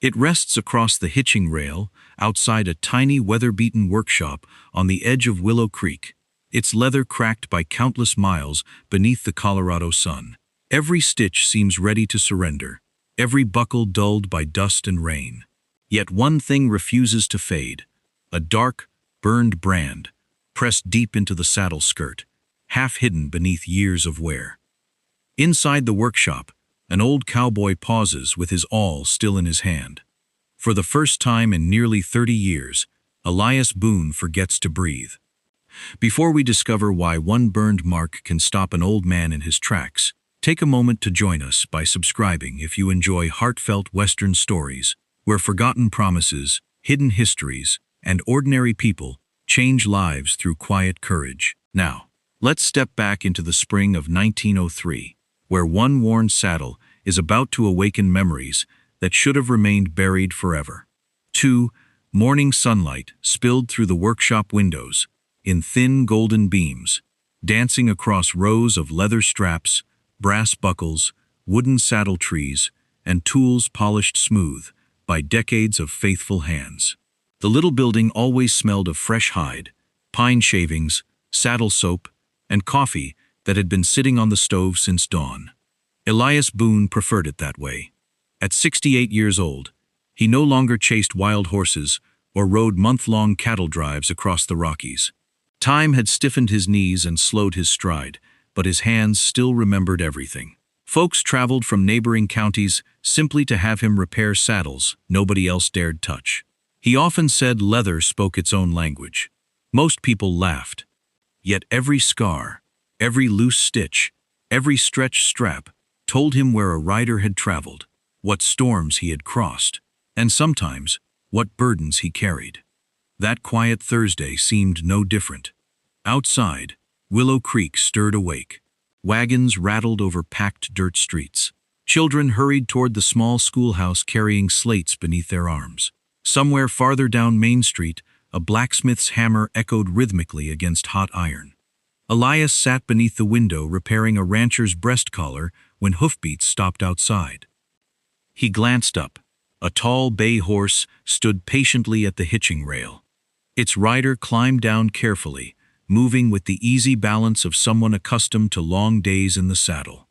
It rests across the hitching rail, outside a tiny weather-beaten workshop on the edge of Willow Creek, its leather cracked by countless miles beneath the Colorado sun. Every stitch seems ready to surrender, every buckle dulled by dust and rain. Yet one thing refuses to fade, a dark, burned brand, pressed deep into the saddle skirt, half hidden beneath years of wear. Inside the workshop, an old cowboy pauses with his awl still in his hand. For the first time in nearly 30 years, Elias Boone forgets to breathe. Before we discover why one burned mark can stop an old man in his tracks, take a moment to join us by subscribing if you enjoy heartfelt Western stories, where forgotten promises, hidden histories, and ordinary people change lives through quiet courage. Now, let's step back into the spring of 1903, where one worn saddle is about to awaken memories that should have remained buried forever. Morning sunlight spilled through the workshop windows, in thin golden beams, dancing across rows of leather straps, brass buckles, wooden saddle trees, and tools polished smooth by decades of faithful hands. The little building always smelled of fresh hide, pine shavings, saddle soap, and coffee that had been sitting on the stove since dawn. Elias Boone preferred it that way. At 68 years old, he no longer chased wild horses or rode month-long cattle drives across the Rockies. Time had stiffened his knees and slowed his stride, but his hands still remembered everything. Folks traveled from neighboring counties simply to have him repair saddles nobody else dared touch. He often said leather spoke its own language. Most people laughed. Yet every scar, every loose stitch, every stretched strap told him where a rider had traveled, what storms he had crossed, and sometimes what burdens he carried. That quiet Thursday seemed no different. Outside, Willow Creek stirred awake. Wagons rattled over packed dirt streets. Children hurried toward the small schoolhouse carrying slates beneath their arms. Somewhere farther down Main Street, a blacksmith's hammer echoed rhythmically against hot iron. Elias sat beneath the window repairing a rancher's breast collar when hoofbeats stopped outside. He glanced up. A tall bay horse stood patiently at the hitching rail. Its rider climbed down carefully, moving with the easy balance of someone accustomed to long days in the saddle.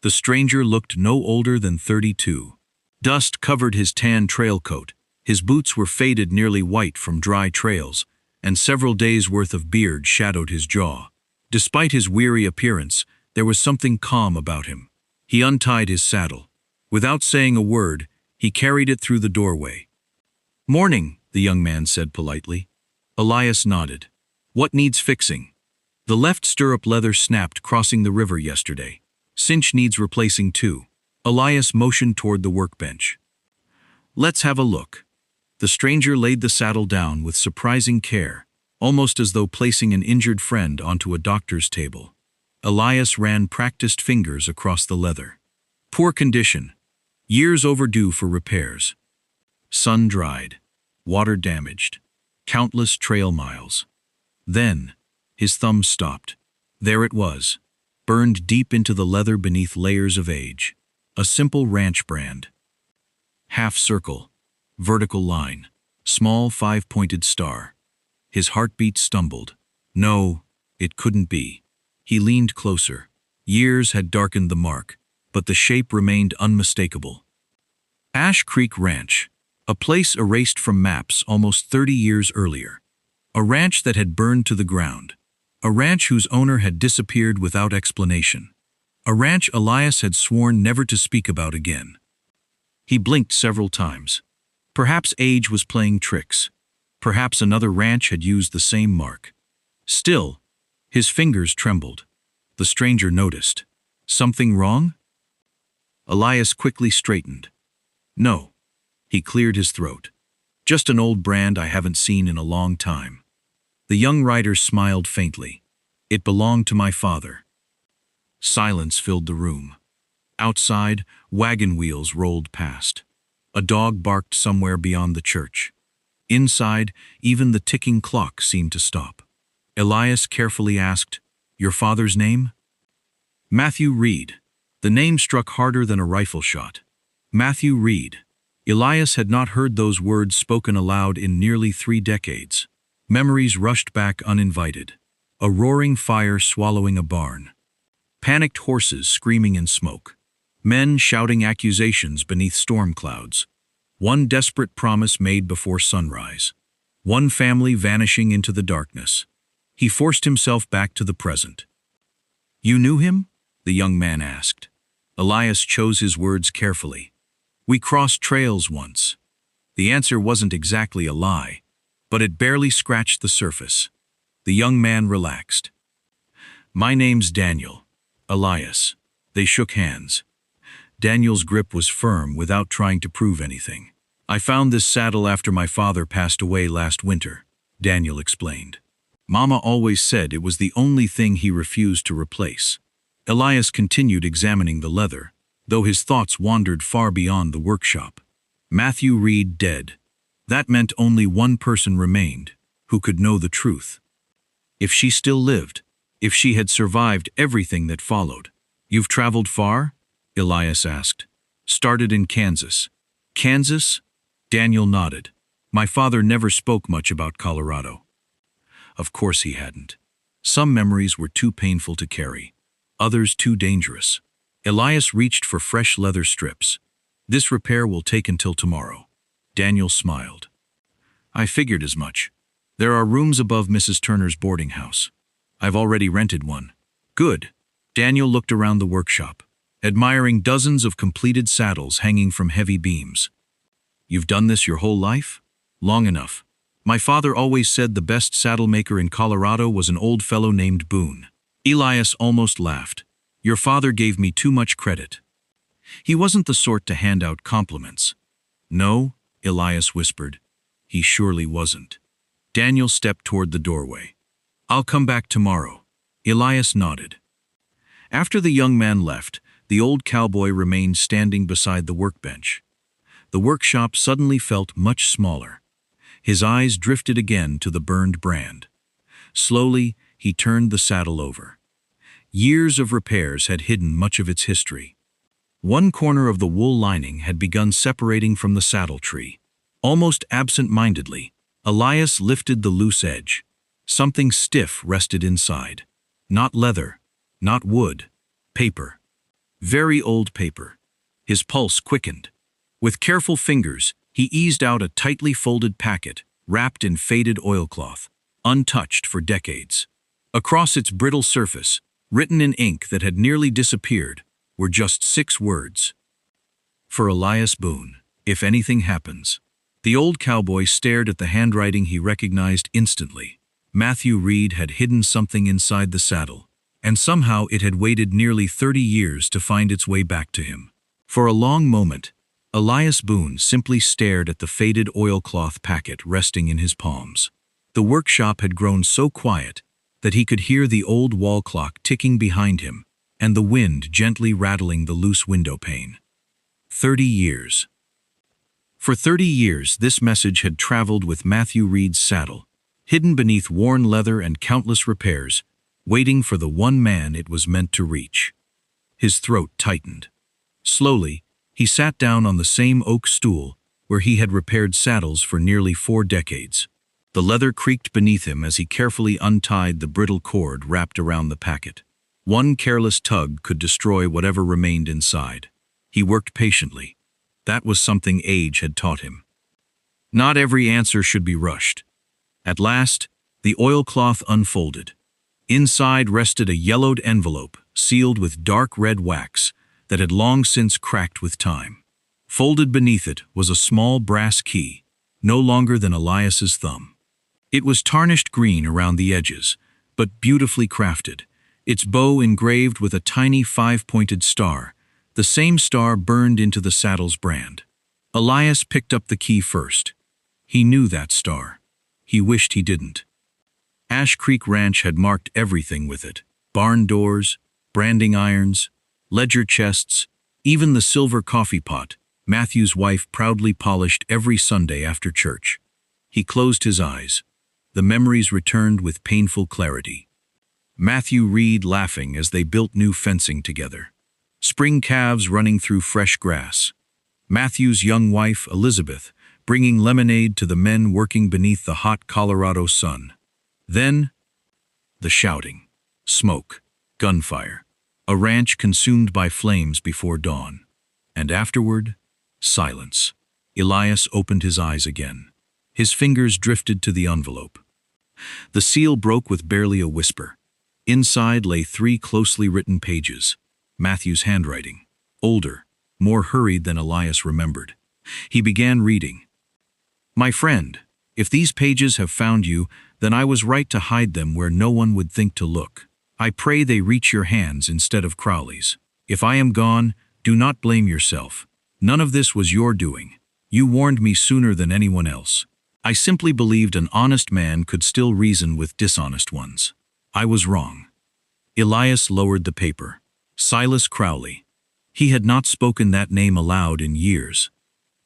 The stranger looked no older than 32. Dust covered his tan trail coat, his boots were faded nearly white from dry trails, and several days' worth of beard shadowed his jaw. Despite his weary appearance, there was something calm about him. He untied his saddle. Without saying a word, he carried it through the doorway. "Morning," the young man said politely. Elias nodded. "What needs fixing?" "The left stirrup leather snapped crossing the river yesterday. Cinch needs replacing too." Elias motioned toward the workbench. "Let's have a look." The stranger laid the saddle down with surprising care, almost as though placing an injured friend onto a doctor's table. Elias ran practiced fingers across the leather. Poor condition. Years overdue for repairs. Sun-dried. Water damaged. Countless trail miles. Then, his thumb stopped. There it was, burned deep into the leather beneath layers of age. A simple ranch brand. Half circle. Vertical line. Small five-pointed star. His heartbeat stumbled. No, it couldn't be. He leaned closer. Years had darkened the mark, but the shape remained unmistakable. Ash Creek Ranch, a place erased from maps almost 30 years earlier. A ranch that had burned to the ground. A ranch whose owner had disappeared without explanation. A ranch Elias had sworn never to speak about again. He blinked several times. Perhaps age was playing tricks. Perhaps another ranch had used the same mark. Still, his fingers trembled. The stranger noticed. Something wrong? Elias quickly straightened. No. He cleared his throat. Just an old brand I haven't seen in a long time. The young rider smiled faintly. It belonged to my father. Silence filled the room. Outside, wagon wheels rolled past. A dog barked somewhere beyond the church. Inside, even the ticking clock seemed to stop. Elias carefully asked, "Your father's name?" "Matthew Reed." The name struck harder than a rifle shot. Matthew Reed. Elias had not heard those words spoken aloud in nearly 3 decades. Memories rushed back uninvited. A roaring fire swallowing a barn. Panicked horses screaming in smoke. Men shouting accusations beneath storm clouds. One desperate promise made before sunrise. One family vanishing into the darkness. He forced himself back to the present. "You knew him?" the young man asked. Elias chose his words carefully. "We crossed trails once." The answer wasn't exactly a lie, but it barely scratched the surface. The young man relaxed. "My name's Daniel." "Elias." They shook hands. Daniel's grip was firm without trying to prove anything. "I found this saddle after my father passed away last winter," Daniel explained. "Mama always said it was the only thing he refused to replace." Elias continued examining the leather, though his thoughts wandered far beyond the workshop. Matthew Reed dead. That meant only one person remained, who could know the truth. If she still lived, if she had survived everything that followed. "You've traveled far?" Elias asked. "Started in Kansas." "Kansas?" Daniel nodded. "My father never spoke much about Colorado." Of course he hadn't. Some memories were too painful to carry, others too dangerous. Elias reached for fresh leather strips. "This repair will take until tomorrow." Daniel smiled. "I figured as much. There are rooms above Mrs. Turner's boarding house. I've already rented one." "Good." Daniel looked around the workshop, admiring dozens of completed saddles hanging from heavy beams. "You've done this your whole life?" "Long enough. My father always said the best saddlemaker in Colorado was an old fellow named Boone." Elias almost laughed. "Your father gave me too much credit." "He wasn't the sort to hand out compliments." "No," Elias whispered. "He surely wasn't." Daniel stepped toward the doorway. "I'll come back tomorrow." Elias nodded. After the young man left, the old cowboy remained standing beside the workbench. The workshop suddenly felt much smaller. His eyes drifted again to the burned brand. Slowly, he turned the saddle over. Years of repairs had hidden much of its history. One corner of the wool lining had begun separating from the saddle tree. Almost absent-mindedly, Elias lifted the loose edge. Something stiff rested inside. Not leather, not wood, paper. Very old paper. His pulse quickened. With careful fingers, he eased out a tightly folded packet, wrapped in faded oilcloth, untouched for decades. Across its brittle surface, written in ink that had nearly disappeared, were just 6 words. "For Elias Boone, if anything happens." The old cowboy stared at the handwriting he recognized instantly. Matthew Reed had hidden something inside the saddle, and somehow it had waited nearly 30 years to find its way back to him. For a long moment, Elias Boone simply stared at the faded oilcloth packet resting in his palms. The workshop had grown so quiet that he could hear the old wall clock ticking behind him and the wind gently rattling the loose window pane. 30 years. For 30 years, this message had traveled with Matthew Reed's saddle, hidden beneath worn leather and countless repairs, waiting for the one man it was meant to reach. His throat tightened. Slowly, he sat down on the same oak stool where he had repaired saddles for nearly 4 decades. The leather creaked beneath him as he carefully untied the brittle cord wrapped around the packet. One careless tug could destroy whatever remained inside. He worked patiently. That was something age had taught him. Not every answer should be rushed. At last, the oilcloth unfolded. Inside rested a yellowed envelope sealed with dark red wax that had long since cracked with time. Folded beneath it was a small brass key, no longer than Elias's thumb. It was tarnished green around the edges, but beautifully crafted, its bow engraved with a tiny 5-pointed star, the same star burned into the saddle's brand. Elias picked up the key first. He knew that star. He wished he didn't. Ash Creek Ranch had marked everything with it: barn doors, branding irons, ledger chests, even the silver coffee pot Matthew's wife proudly polished every Sunday after church. He closed his eyes. The memories returned with painful clarity. Matthew Reed laughing as they built new fencing together. Spring calves running through fresh grass. Matthew's young wife, Elizabeth, bringing lemonade to the men working beneath the hot Colorado sun. Then, the shouting, smoke, gunfire, a ranch consumed by flames before dawn. And afterward, silence. Elias opened his eyes again. His fingers drifted to the envelope. The seal broke with barely a whisper. Inside lay 3 closely written pages. Matthew's handwriting, older, more hurried than Elias remembered. He began reading. My friend, if these pages have found you, then I was right to hide them where no one would think to look. I pray they reach your hands instead of Crowley's. If I am gone, do not blame yourself. None of this was your doing. You warned me sooner than anyone else. I simply believed an honest man could still reason with dishonest ones. I was wrong. Elias lowered the paper. Silas Crowley. He had not spoken that name aloud in years.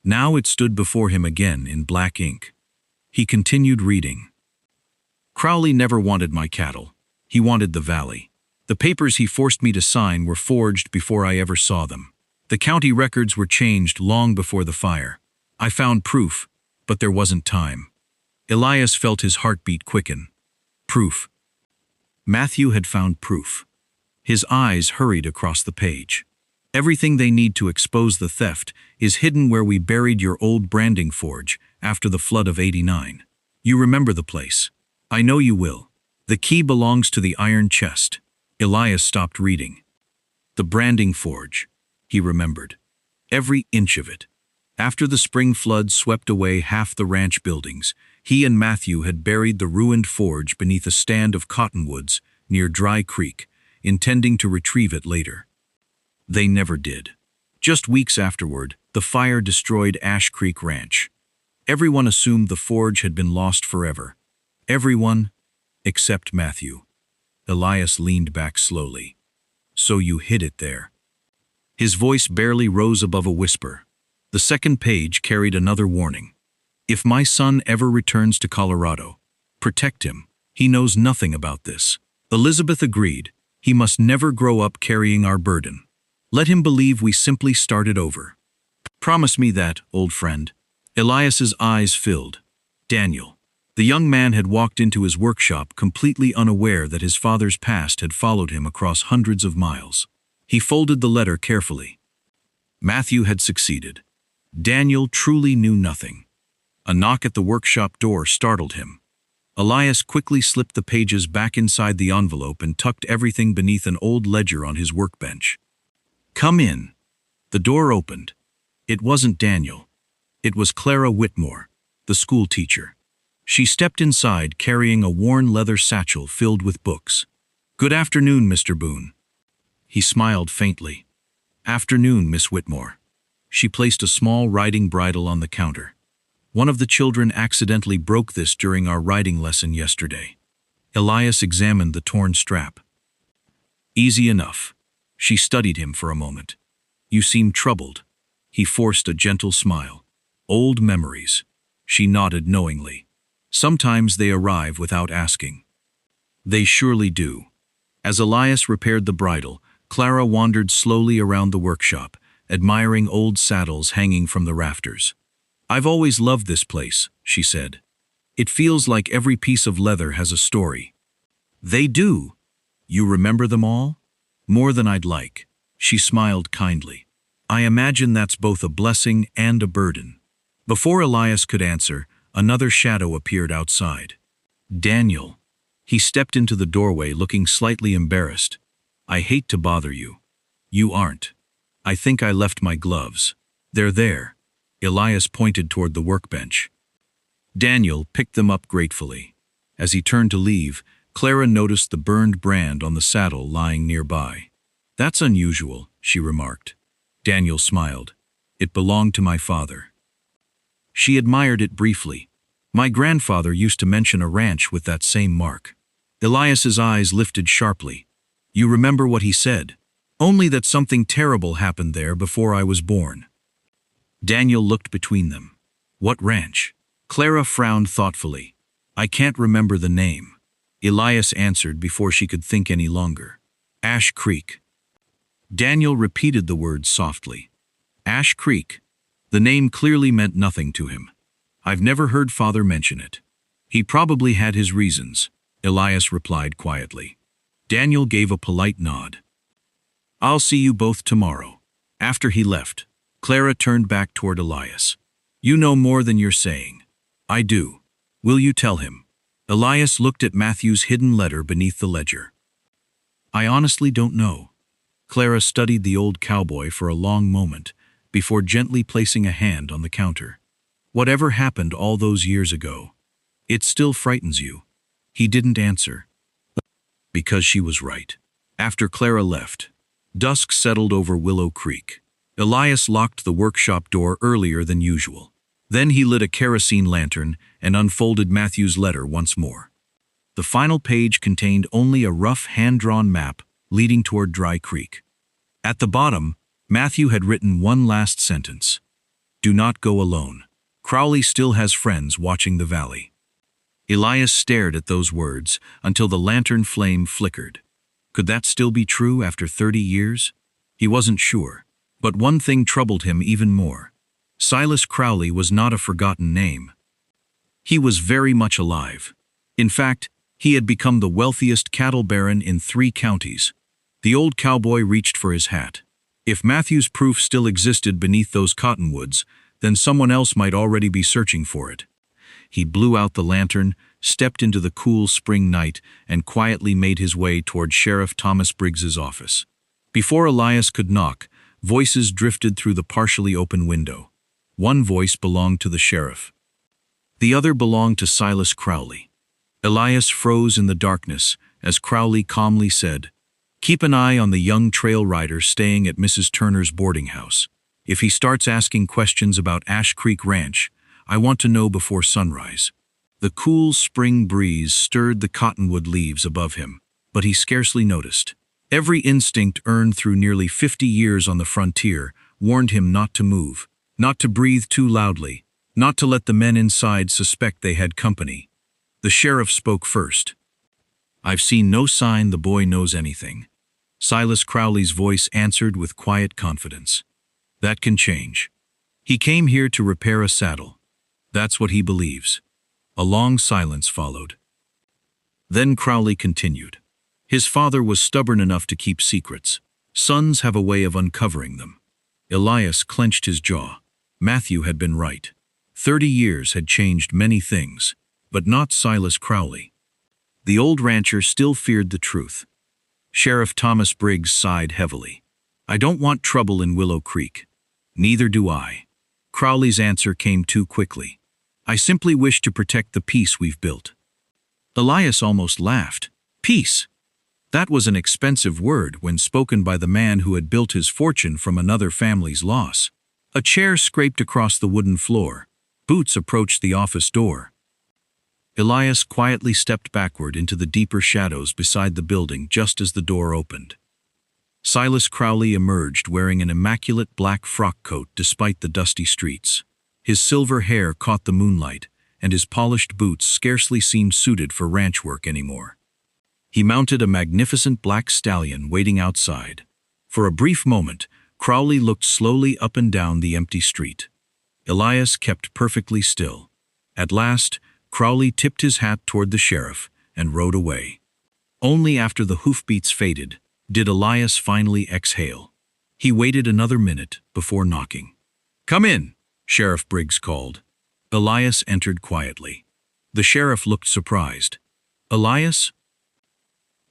Now it stood before him again in black ink. He continued reading. Crowley never wanted my cattle. He wanted the valley. The papers he forced me to sign were forged before I ever saw them. The county records were changed long before the fire. I found proof, but there wasn't time. Elias felt his heartbeat quicken. Proof. Matthew had found proof. His eyes hurried across the page. Everything they need to expose the theft is hidden where we buried your old branding forge after the flood of '89. You remember the place. I know you will. The key belongs to the iron chest. Elias stopped reading. The branding forge. He remembered. Every inch of it. After the spring flood swept away half the ranch buildings, he and Matthew had buried the ruined forge beneath a stand of cottonwoods near Dry Creek, intending to retrieve it later. They never did. Just weeks afterward, the fire destroyed Ash Creek Ranch. Everyone assumed the forge had been lost forever. Everyone, except Matthew. Elias leaned back slowly. So you hid it there. His voice barely rose above a whisper. The second page carried another warning. If my son ever returns to Colorado, protect him. He knows nothing about this. Elizabeth agreed. He must never grow up carrying our burden. Let him believe we simply started over. Promise me that, old friend. Elias's eyes filled. Daniel. The young man had walked into his workshop completely unaware that his father's past had followed him across hundreds of miles. He folded the letter carefully. Matthew had succeeded. Daniel truly knew nothing. A knock at the workshop door startled him. Elias quickly slipped the pages back inside the envelope and tucked everything beneath an old ledger on his workbench. Come in. The door opened. It wasn't Daniel. It was Clara Whitmore, the school teacher. She stepped inside carrying a worn leather satchel filled with books. Good afternoon, Mr. Boone. He smiled faintly. Afternoon, Miss Whitmore. She placed a small riding bridle on the counter. One of the children accidentally broke this during our riding lesson yesterday. Elias examined the torn strap. Easy enough. She studied him for a moment. You seem troubled. He forced a gentle smile. Old memories. She nodded knowingly. Sometimes they arrive without asking. They surely do. As Elias repaired the bridle, Clara wandered slowly around the workshop, admiring old saddles hanging from the rafters. I've always loved this place, she said. It feels like every piece of leather has a story. They do. You remember them all? More than I'd like. She smiled kindly. I imagine that's both a blessing and a burden. Before Elias could answer, another shadow appeared outside. Daniel. He stepped into the doorway looking slightly embarrassed. I hate to bother you. You aren't. I think I left my gloves. They're there. Elias pointed toward the workbench. Daniel picked them up gratefully. As he turned to leave, Clara noticed the burned brand on the saddle lying nearby. That's unusual, she remarked. Daniel smiled. It belonged to my father. She admired it briefly. My grandfather used to mention a ranch with that same mark. Elias's eyes lifted sharply. You remember what he said? Only that something terrible happened there before I was born. Daniel looked between them. What ranch? Clara frowned thoughtfully. I can't remember the name. Elias answered before she could think any longer. Ash Creek. Daniel repeated the words softly. Ash Creek. The name clearly meant nothing to him. I've never heard Father mention it. He probably had his reasons, Elias replied quietly. Daniel gave a polite nod. I'll see you both tomorrow. After he left, Clara turned back toward Elias. You know more than you're saying. I do. Will you tell him? Elias looked at Matthew's hidden letter beneath the ledger. I honestly don't know. Clara studied the old cowboy for a long moment before gently placing a hand on the counter. Whatever happened all those years ago, it still frightens you. He didn't answer. Because she was right. After Clara left, dusk settled over Willow Creek. Elias locked the workshop door earlier than usual. Then he lit a kerosene lantern and unfolded Matthew's letter once more. The final page contained only a rough hand-drawn map leading toward Dry Creek. At the bottom, Matthew had written one last sentence. Do not go alone. Crowley still has friends watching the valley. Elias stared at those words until the lantern flame flickered. Could that still be true after 30 years? He wasn't sure. But one thing troubled him even more. Silas Crowley was not a forgotten name. He was very much alive. In fact, he had become the wealthiest cattle baron in 3 counties. The old cowboy reached for his hat. If Matthew's proof still existed beneath those cottonwoods, then someone else might already be searching for it. He blew out the lantern, stepped into the cool spring night, and quietly made his way toward Sheriff Thomas Briggs's office. Before Elias could knock, voices drifted through the partially open window. One voice belonged to the sheriff. The other belonged to Silas Crowley. Elias froze in the darkness as Crowley calmly said, "Keep an eye on the young trail rider staying at Mrs. Turner's boarding house. If he starts asking questions about Ash Creek Ranch, I want to know before sunrise." The cool spring breeze stirred the cottonwood leaves above him, but he scarcely noticed. Every instinct earned through nearly 50 years on the frontier warned him not to move, not to breathe too loudly, not to let the men inside suspect they had company. The sheriff spoke first. "I've seen no sign the boy knows anything." Silas Crowley's voice answered with quiet confidence. "That can change. He came here to repair a saddle. That's what he believes." A long silence followed. Then Crowley continued. His father was stubborn enough to keep secrets. Sons have a way of uncovering them. Elias clenched his jaw. Matthew had been right. 30 years had changed many things, but not Silas Crowley. The old rancher still feared the truth. Sheriff Thomas Briggs sighed heavily. "I don't want trouble in Willow Creek." "Neither do I." Crowley's answer came too quickly. "I simply wish to protect the peace we've built." Elias almost laughed. Peace. That was an expensive word when spoken by the man who had built his fortune from another family's loss. A chair scraped across the wooden floor. Boots approached the office door. Elias quietly stepped backward into the deeper shadows beside the building just as the door opened. Silas Crowley emerged wearing an immaculate black frock coat despite the dusty streets. His silver hair caught the moonlight, and his polished boots scarcely seemed suited for ranch work anymore. He mounted a magnificent black stallion waiting outside. For a brief moment, Crowley looked slowly up and down the empty street. Elias kept perfectly still. At last, Crowley tipped his hat toward the sheriff and rode away. Only after the hoofbeats faded did Elias finally exhale. He waited another minute before knocking. "Come in," Sheriff Briggs called. Elias entered quietly. The sheriff looked surprised. "Elias?"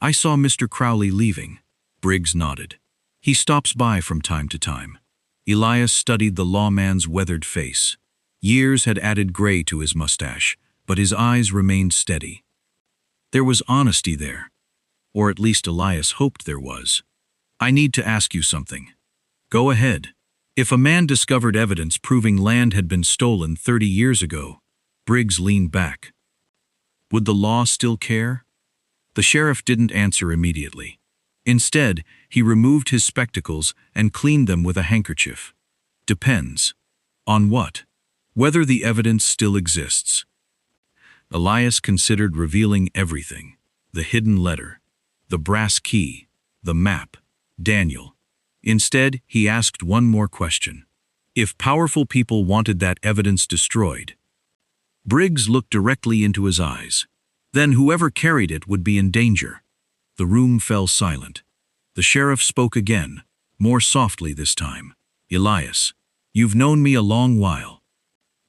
"I saw Mr. Crowley leaving." Briggs nodded. "He stops by from time to time." Elias studied the lawman's weathered face. Years had added gray to his mustache, but his eyes remained steady. There was honesty there. Or at least Elias hoped there was. "I need to ask you something." "Go ahead." "If a man discovered evidence proving land had been stolen 30 years ago," Briggs leaned back, "would the law still care?" The sheriff didn't answer immediately. Instead, he removed his spectacles and cleaned them with a handkerchief. "Depends." "On what?" "Whether the evidence still exists." Elias considered revealing everything: the hidden letter, the brass key, the map, Daniel. Instead, he asked one more question. If powerful people wanted that evidence destroyed. Briggs looked directly into his eyes. Then whoever carried it would be in danger. The room fell silent. The sheriff spoke again, more softly this time. Elias, you've known me a long while.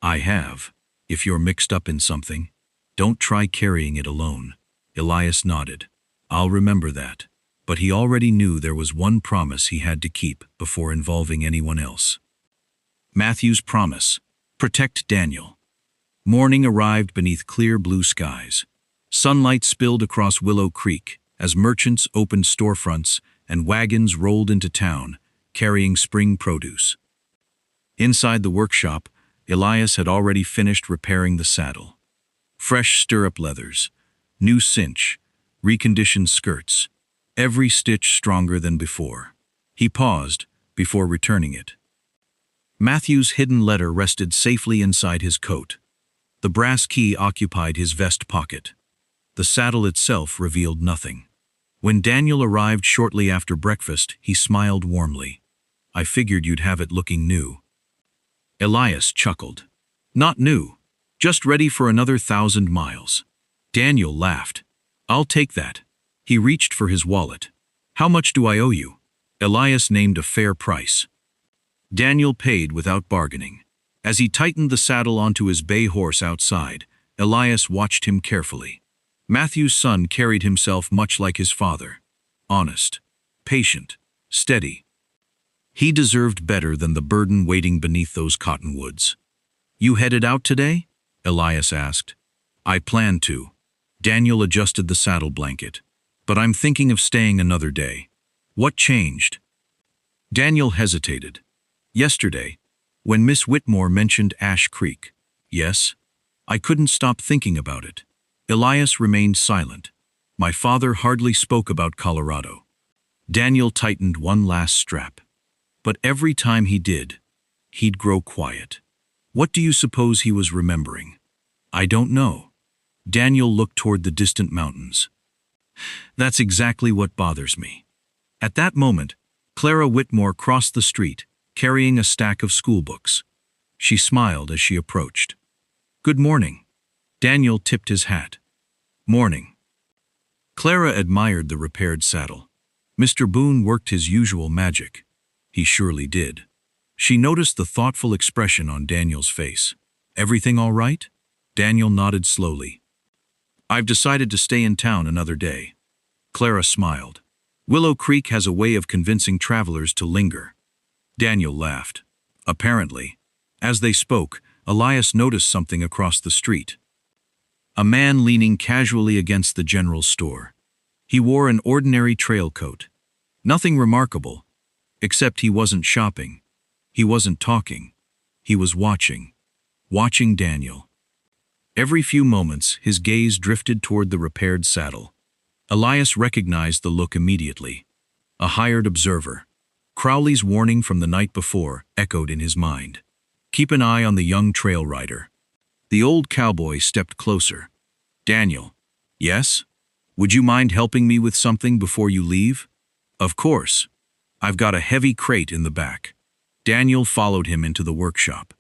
I have. If you're mixed up in something, don't try carrying it alone. Elias nodded. I'll remember that. But he already knew there was one promise he had to keep before involving anyone else. Matthew's promise: protect Daniel. Morning arrived beneath clear blue skies. Sunlight spilled across Willow Creek as merchants opened storefronts and wagons rolled into town, carrying spring produce. Inside the workshop, Elias had already finished repairing the saddle. Fresh stirrup leathers, new cinch, reconditioned skirts, every stitch stronger than before. He paused before returning it. Matthew's hidden letter rested safely inside his coat. The brass key occupied his vest pocket. The saddle itself revealed nothing. When Daniel arrived shortly after breakfast, he smiled warmly. I figured you'd have it looking new. Elias chuckled. Not new, just ready for another 1,000 miles. Daniel laughed. I'll take that. He reached for his wallet. How much do I owe you? Elias named a fair price. Daniel paid without bargaining. As he tightened the saddle onto his bay horse outside, Elias watched him carefully. Matthew's son carried himself much like his father. Honest, patient, steady. He deserved better than the burden waiting beneath those cottonwoods. You headed out today? Elias asked. I plan to. Daniel adjusted the saddle blanket. But I'm thinking of staying another day. What changed? Daniel hesitated. Yesterday, when Miss Whitmore mentioned Ash Creek. Yes? I couldn't stop thinking about it. Elias remained silent. My father hardly spoke about Colorado. Daniel tightened one last strap. But every time he did, he'd grow quiet. What do you suppose he was remembering? I don't know. Daniel looked toward the distant mountains. That's exactly what bothers me. At that moment, Clara Whitmore crossed the street, carrying a stack of schoolbooks. She smiled as she approached. Good morning. Daniel tipped his hat. Morning. Clara admired the repaired saddle. Mr. Boone worked his usual magic. He surely did. She noticed the thoughtful expression on Daniel's face. Everything all right? Daniel nodded slowly. I've decided to stay in town another day. Clara smiled. Willow Creek has a way of convincing travelers to linger. Daniel laughed. Apparently. As they spoke, Elias noticed something across the street. A man leaning casually against the general store. He wore an ordinary trail coat. Nothing remarkable, except he wasn't shopping. He wasn't talking. He was watching. Watching Daniel. Every few moments, his gaze drifted toward the repaired saddle. Elias recognized the look immediately. A hired observer. Crowley's warning from the night before echoed in his mind. Keep an eye on the young trail rider. The old cowboy stepped closer. Daniel. Yes? Would you mind helping me with something before you leave? Of course. I've got a heavy crate in the back. Daniel followed him into the workshop.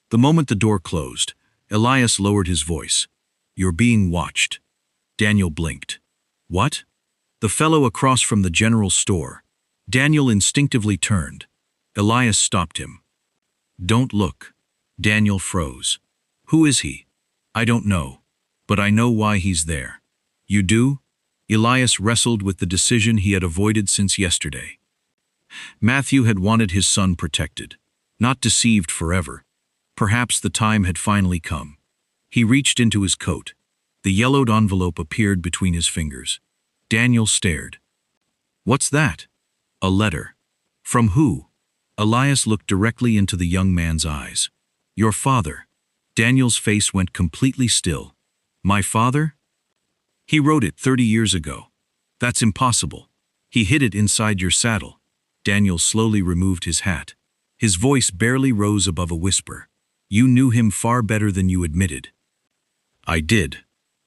The moment the door closed, Elias lowered his voice. You're being watched. Daniel blinked. What? The fellow across from the general store. Daniel instinctively turned. Elias stopped him. Don't look. Daniel froze. Who is he? I don't know. But I know why he's there. You do? Elias wrestled with the decision he had avoided since yesterday. Matthew had wanted his son protected, not deceived forever. Perhaps the time had finally come. He reached into his coat. The yellowed envelope appeared between his fingers. Daniel stared. What's that? A letter. From who? Elias looked directly into the young man's eyes. Your father. Daniel's face went completely still. My father? He wrote it 30 years ago. That's impossible. He hid it inside your saddle. Daniel slowly removed his hat. His voice barely rose above a whisper. You knew him far better than you admitted. I did.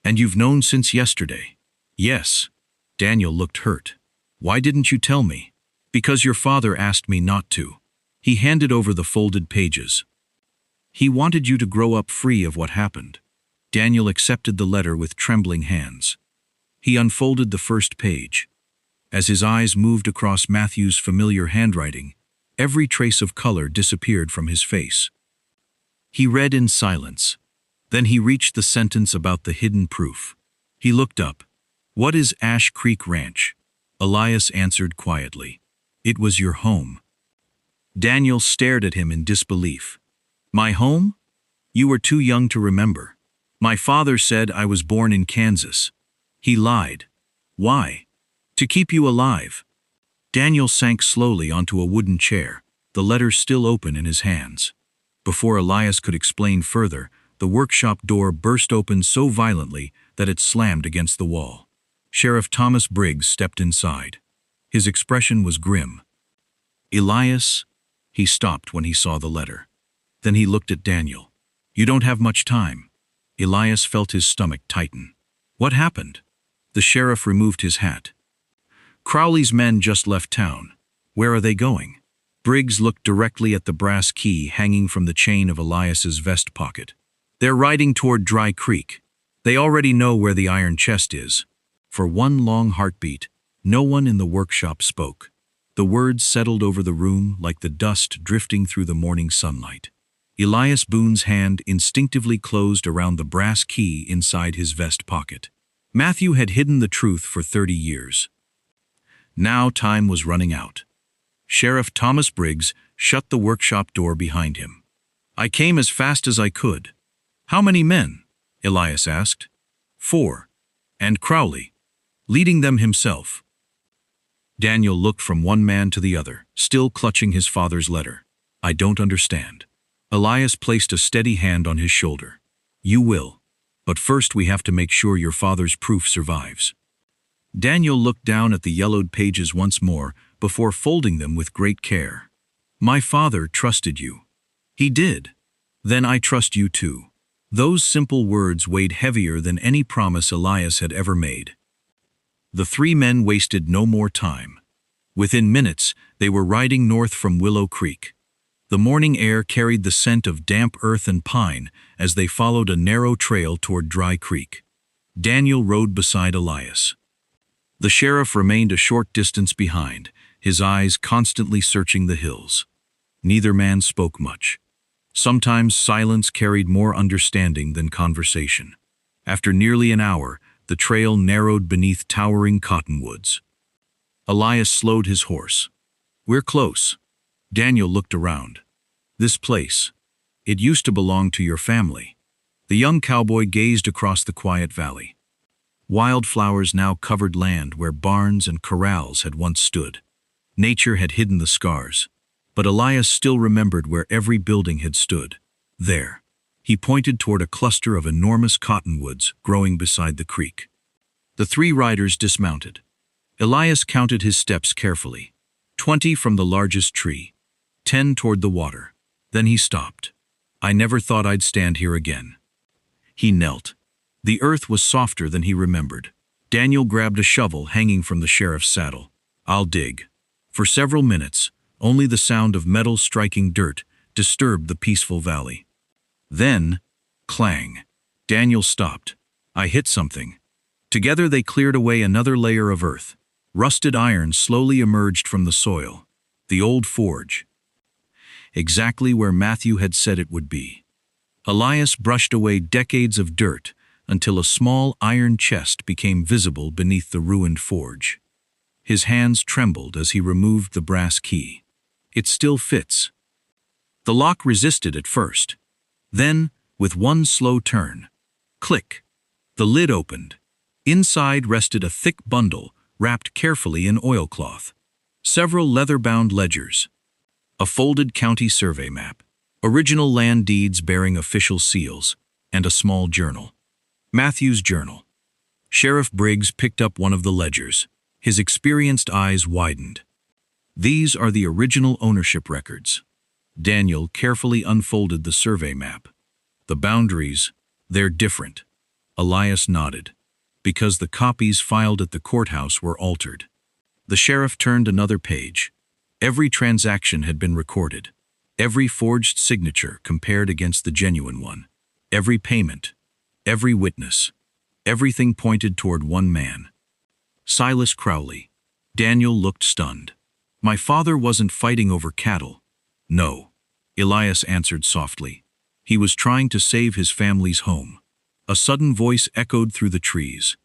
And you've known since yesterday. Yes. Daniel looked hurt. Why didn't you tell me? Because your father asked me not to. He handed over the folded pages. He wanted you to grow up free of what happened. Daniel accepted the letter with trembling hands. He unfolded the first page. As his eyes moved across Matthew's familiar handwriting, every trace of color disappeared from his face. He read in silence. Then he reached the sentence about the hidden proof. He looked up. "What is Ash Creek Ranch?" Elias answered quietly. "It was your home." Daniel stared at him in disbelief. "My home? You were too young to remember. My father said I was born in Kansas. He lied. Why? To keep you alive." Daniel sank slowly onto a wooden chair, the letter still open in his hands. Before Elias could explain further, the workshop door burst open so violently that it slammed against the wall. Sheriff Thomas Briggs stepped inside. His expression was grim. "Elias," he stopped when he saw the letter. Then he looked at Daniel. "You don't have much time." Elias felt his stomach tighten. "What happened?" The sheriff removed his hat. "Crowley's men just left town. Where are they going?" Briggs looked directly at the brass key hanging from the chain of Elias's vest pocket. "They're riding toward Dry Creek. They already know where the iron chest is." For one long heartbeat, no one in the workshop spoke. The words settled over the room like the dust drifting through the morning sunlight. Elias Boone's hand instinctively closed around the brass key inside his vest pocket. Matthew had hidden the truth for 30 years. Now time was running out. Sheriff Thomas Briggs shut the workshop door behind him. "I came as fast as I could." "How many men?" Elias asked. "4. And Crowley. Leading them himself." Daniel looked from one man to the other, still clutching his father's letter. "I don't understand." Elias placed a steady hand on his shoulder. "You will. But first we have to make sure your father's proof survives." Daniel looked down at the yellowed pages once more before folding them with great care. "My father trusted you." "He did. Then I trust you too." Those simple words weighed heavier than any promise Elias had ever made. The three men wasted no more time. Within minutes, they were riding north from Willow Creek. The morning air carried the scent of damp earth and pine as they followed a narrow trail toward Dry Creek. Daniel rode beside Elias. The sheriff remained a short distance behind, his eyes constantly searching the hills. Neither man spoke much. Sometimes silence carried more understanding than conversation. After nearly an hour, the trail narrowed beneath towering cottonwoods. Elias slowed his horse. "We're close." Daniel looked around. "This place. It used to belong to your family." The young cowboy gazed across the quiet valley. Wildflowers now covered land where barns and corrals had once stood. Nature had hidden the scars, but Elias still remembered where every building had stood. There. He pointed toward a cluster of enormous cottonwoods growing beside the creek. The three riders dismounted. Elias counted his steps carefully. 20 from the largest tree, 10 toward the water. Then he stopped. "I never thought I'd stand here again." He knelt. The earth was softer than he remembered. Daniel grabbed a shovel hanging from the sheriff's saddle. "I'll dig." For several minutes, only the sound of metal striking dirt disturbed the peaceful valley. Then, clang. Daniel stopped. "I hit something." Together they cleared away another layer of earth. Rusted iron slowly emerged from the soil. The old forge. Exactly where Matthew had said it would be. Elias brushed away decades of dirt until a small iron chest became visible beneath the ruined forge. His hands trembled as he removed the brass key. "It still fits." The lock resisted at first. Then, with one slow turn, click, the lid opened. Inside rested a thick bundle wrapped carefully in oilcloth. Several leather-bound ledgers. A folded county survey map. Original land deeds bearing official seals. And a small journal. Matthew's journal. Sheriff Briggs picked up one of the ledgers. His experienced eyes widened. "These are the original ownership records." Daniel carefully unfolded the survey map. "The boundaries, they're different." Elias nodded. "Because the copies filed at the courthouse were altered." The sheriff turned another page. Every transaction had been recorded. Every forged signature compared against the genuine one. Every payment. Every witness. Everything pointed toward one man. Silas Crowley. Daniel looked stunned. My father wasn't fighting over cattle. No. Elias answered softly. He was trying to save his family's home. A sudden voice echoed through the trees.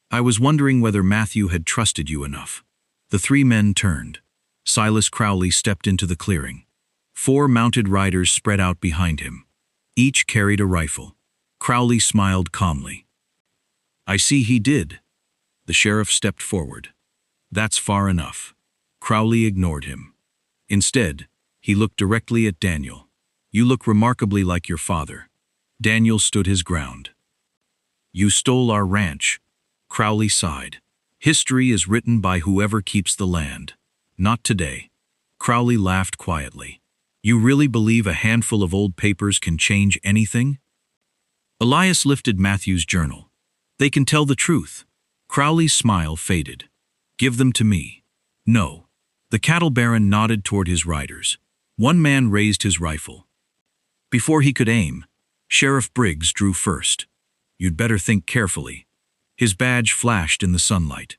I was wondering whether Matthew had trusted you enough. The three men turned. Silas Crowley stepped into the clearing. 4 mounted riders spread out behind him. Each carried a rifle. Crowley smiled calmly. I see he did. The sheriff stepped forward. That's far enough. Crowley ignored him. Instead, he looked directly at Daniel. You look remarkably like your father. Daniel stood his ground. You stole our ranch. Crowley sighed. History is written by whoever keeps the land. Not today. Crowley laughed quietly. You really believe a handful of old papers can change anything? Elias lifted Matthew's journal. They can tell the truth. Crowley's smile faded. Give them to me. No. The cattle baron nodded toward his riders. One man raised his rifle. Before he could aim, Sheriff Briggs drew first. You'd better think carefully. His badge flashed in the sunlight.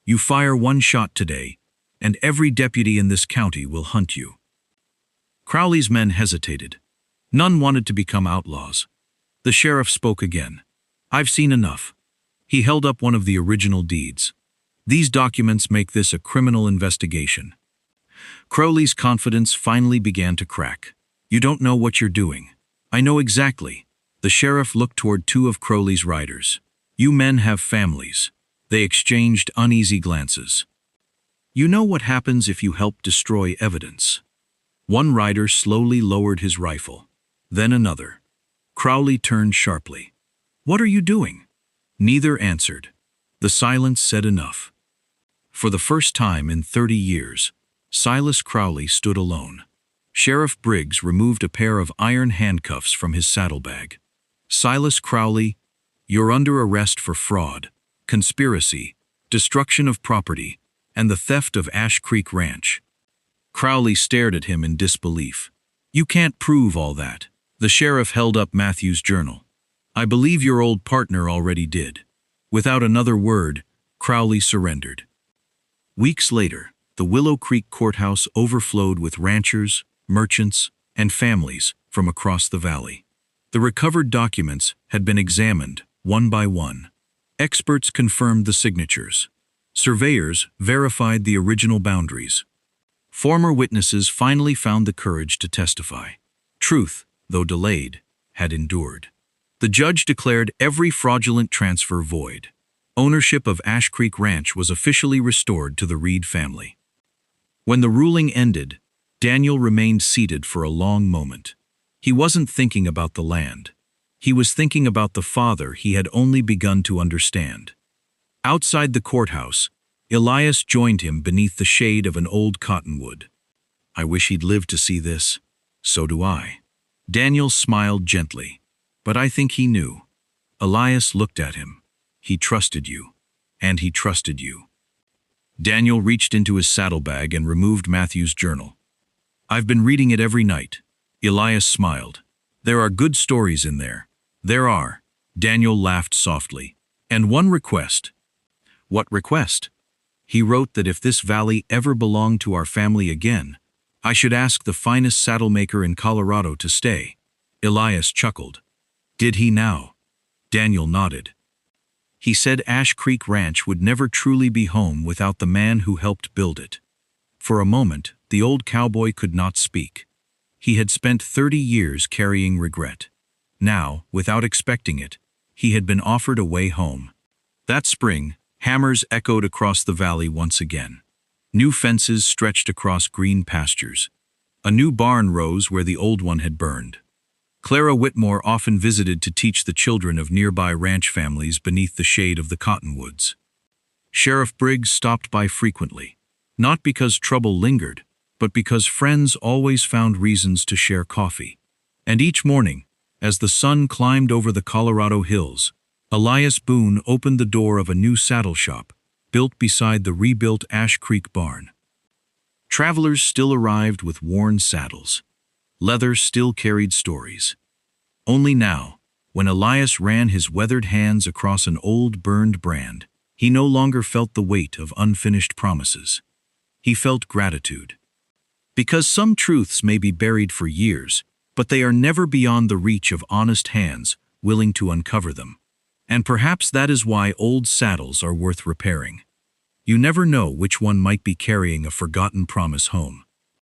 You fire one shot today, and every deputy in this county will hunt you. Crowley's men hesitated. None wanted to become outlaws. The sheriff spoke again. I've seen enough. He held up one of the original deeds. These documents make this a criminal investigation. Crowley's confidence finally began to crack. You don't know what you're doing. I know exactly. The sheriff looked toward 2 of Crowley's riders. You men have families. They exchanged uneasy glances. You know what happens if you help destroy evidence. One rider slowly lowered his rifle. Then another. Crowley turned sharply. What are you doing? Neither answered. The silence said enough. For the first time in 30 years, Silas Crowley stood alone. Sheriff Briggs removed a pair of iron handcuffs from his saddlebag. Silas Crowley, you're under arrest for fraud, conspiracy, destruction of property, and the theft of Ash Creek Ranch. Crowley stared at him in disbelief. You can't prove all that. The sheriff held up Matthew's journal. I believe your old partner already did. Without another word, Crowley surrendered. Weeks later, the Willow Creek courthouse overflowed with ranchers, merchants, and families from across the valley. The recovered documents had been examined, one by one. Experts confirmed the signatures. Surveyors verified the original boundaries. Former witnesses finally found the courage to testify. Truth, though delayed, had endured. The judge declared every fraudulent transfer void. Ownership of Ash Creek Ranch was officially restored to the Reed family. When the ruling ended, Daniel remained seated for a long moment. He wasn't thinking about the land. He was thinking about the father he had only begun to understand. Outside the courthouse, Elias joined him beneath the shade of an old cottonwood. I wish he'd lived to see this. So do I. Daniel smiled gently. But I think he knew. Elias looked at him. He trusted you. And he trusted you. Daniel reached into his saddlebag and removed Matthew's journal. I've been reading it every night. Elias smiled. There are good stories in there. There are. Daniel laughed softly. And one request. What request? He wrote that if this valley ever belonged to our family again, I should ask the finest saddlemaker in Colorado to stay. Elias chuckled. Did he now? Daniel nodded. He said Ash Creek Ranch would never truly be home without the man who helped build it. For a moment, the old cowboy could not speak. He had spent 30 years carrying regret. Now, without expecting it, he had been offered a way home. That spring, hammers echoed across the valley once again. New fences stretched across green pastures. A new barn rose where the old one had burned. Clara Whitmore often visited to teach the children of nearby ranch families beneath the shade of the cottonwoods. Sheriff Briggs stopped by frequently, not because trouble lingered, but because friends always found reasons to share coffee. And each morning, as the sun climbed over the Colorado hills, Elias Boone opened the door of a new saddle shop, built beside the rebuilt Ash Creek barn. Travelers still arrived with worn saddles. Leather still carried stories. Only now, when Elias ran his weathered hands across an old burned brand, he no longer felt the weight of unfinished promises. He felt gratitude. Because some truths may be buried for years, but they are never beyond the reach of honest hands willing to uncover them. And perhaps that is why old saddles are worth repairing. You never know which one might be carrying a forgotten promise home.